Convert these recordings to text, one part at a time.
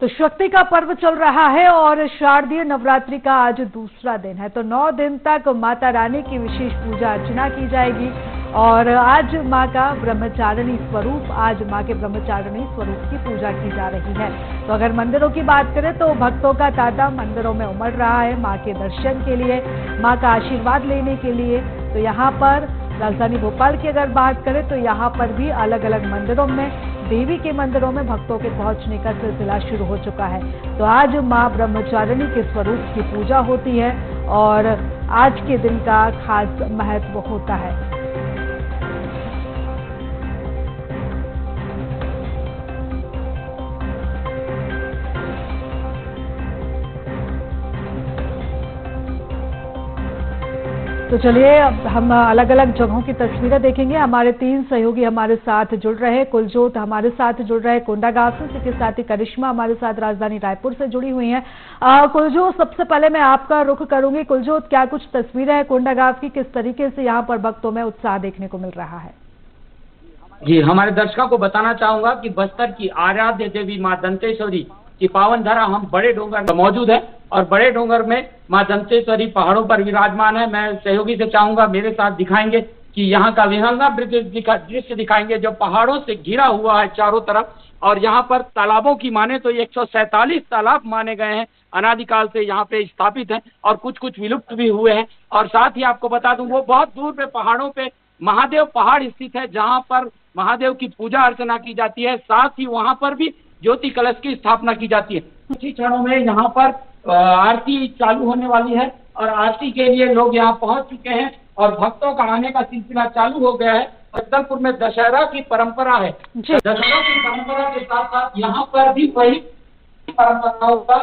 तो शक्ति का पर्व चल रहा है और शारदीय नवरात्रि का आज दूसरा दिन है। तो 9 दिन तक माता रानी की विशेष पूजा अर्चना की जाएगी और आज मां का ब्रह्मचारिणी स्वरूप की पूजा की जा रही है। तो अगर मंदिरों की बात करें तो भक्तों का तांता मंदिरों में उमड़ रहा है मां के दर्शन के लिए, मां का आशीर्वाद लेने के लिए। तो यहाँ पर राजधानी भोपाल की अगर बात करें तो यहाँ पर भी अलग अलग मंदिरों में, देवी के मंदिरों में भक्तों के पहुंचने का सिलसिला शुरू हो चुका है। तो आज मां ब्रह्मचारिणी के स्वरूप की पूजा होती है और आज के दिन का खास महत्व होता है। तो चलिए अब हम अलग अलग जगहों की तस्वीरें देखेंगे। हमारे 3 सहयोगी हमारे साथ जुड़ रहे हैं। कुलजोत हमारे साथ जुड़ रहे हैं कोंडागांव से, इसके साथ ही करिश्मा हमारे साथ राजधानी रायपुर से जुड़ी हुई हैं। कुलजोत, सबसे पहले मैं आपका रुख करूंगी। कुलजोत, क्या कुछ तस्वीरें हैं कोंडागांव की, किस तरीके से यहाँ पर भक्तों में उत्साह देखने को मिल रहा है? जी, हमारे दर्शकों को बताना चाहूंगा कि बस्तर की आराध्य देवी मां दंतेश्वरी की पावन धरा हम बड़े डोंगर में मौजूद है और बड़े डोंगर में मां दंतेश्वरी पहाड़ों पर विराजमान है। मैं सहयोगी से चाहूंगा मेरे साथ दिखाएंगे कि यहाँ का विहंगम दृश्य दिखाएंगे जो पहाड़ों से घिरा हुआ है चारों तरफ। और यहाँ पर तालाबों की माने तो 147 तालाब माने गए हैं, अनादिकाल से यहाँ पे स्थापित हैं और कुछ कुछ विलुप्त भी हुए हैं। और साथ ही आपको बता दूं वो बहुत दूर पे पहाड़ों पे महादेव पहाड़ स्थित है जहाँ पर महादेव की पूजा अर्चना की जाती है। साथ ही वहाँ पर भी ज्योति कलश की स्थापना की जाती है। कुछ ही क्षणों में यहाँ पर आरती चालू होने वाली है और आरती के लिए लोग यहाँ पहुंच चुके हैं और भक्तों का आने का सिलसिला चालू हो गया है। जगदलपुर में दशहरा की परंपरा है। दशहरा की परंपरा के साथ साथ यहाँ पर भी वही परंपराओं का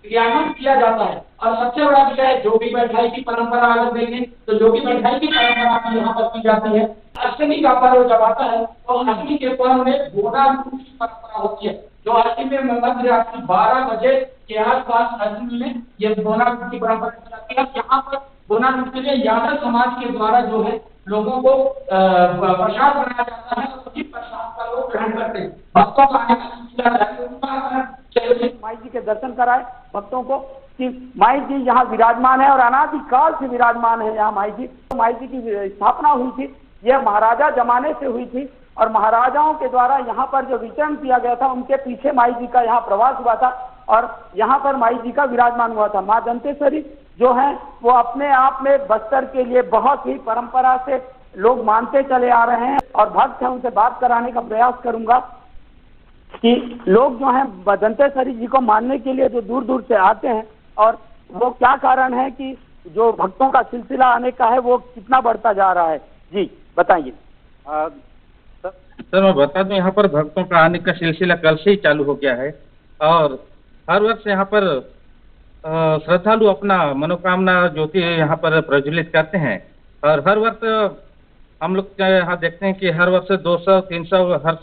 क्रियान्वयन किया जाता है। और सबसे बड़ा विषय है जोगी बैठाई की परंपरा। अगर देखें तो जोगी बैठाई की परंपरा यहाँ पर की जाती है। अष्टमी का पर्व जब आता है तो अष्टमी के पर्व में बोना की परंपरा होती है जो अष्टमी में मध्य रात्रि 12 बजे के आसपास अष्टमी में ये बोना की परंपरा की जाती है। यहाँ पर बोना के लिए यादव समाज के द्वारा जो है लोगों को प्रसाद बनाया जाता है और उसी प्रसाद का लोग ग्रहण करते हैं। भक्तों का आने का सिलसिला माई जी के दर्शन कराए भक्तों को कि माई जी यहाँ विराजमान है और अनादिकाल से विराजमान है यहाँ माई जी। तो माई जी की स्थापना हुई थी, यह महाराजा जमाने से हुई थी और महाराजाओं के द्वारा यहाँ पर जो विचरण किया गया था उनके पीछे माई जी का यहाँ प्रवास हुआ था और यहाँ पर माई जी का विराजमान हुआ था। माँ दंतेश्वरी जो है वो अपने आप में बस्तर के लिए बहुत ही परंपरा से लोग मानते चले आ रहे हैं और भक्त हैं उनसे बात कराने का प्रयास करूंगा कि लोग जो हैं दंतेश्वरी जी को मानने के लिए जो दूर दूर से आते हैं और वो क्या कारण है कि जो भक्तों का सिलसिला आने का है वो कितना बढ़ता जा रहा है। जी बताइए। सर मैं बता दूं यहाँ पर भक्तों का आने का सिलसिला कल से ही चालू हो गया है और हर वर्ष यहाँ पर श्रद्धालु अपना मनोकामना ज्योति यहाँ पर प्रज्वलित करते हैं और हर वर्ष हम लोग यहाँ देखते हैं कि हर वर्ष 200-300 हर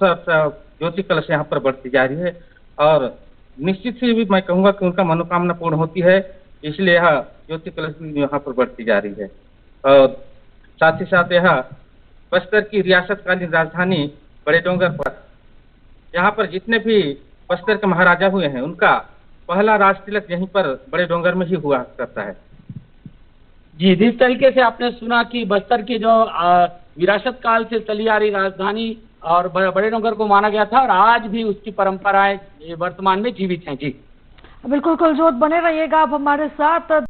ज्योति कलश यहाँ पर बढ़ती जा रही है और निश्चित ही भी मैं कहूँगा कि उनका मनोकामना पूर्ण होती है, इसलिए यह ज्योति कलश भी यहाँ पर बढ़ती जा रही है। और साथ ही साथ यह बस्तर की रियासतकालीन राजधानी बड़े डोंगर पर यहाँ पर जितने भी बस्तर के महाराजा हुए हैं उनका पहला राज तिलक यहीं पर बड़े डोंगर में ही हुआ करता है। जी, जिस तरीके से आपने सुना कि बस्तर की जो विरासत काल से चली आ रही राजधानी और बड़े डोंगर को माना गया था और आज भी उसकी परंपराएं वर्तमान में जीवित हैं। जी बिल्कुल कुलजोत, बने रहिएगा आप हमारे साथ।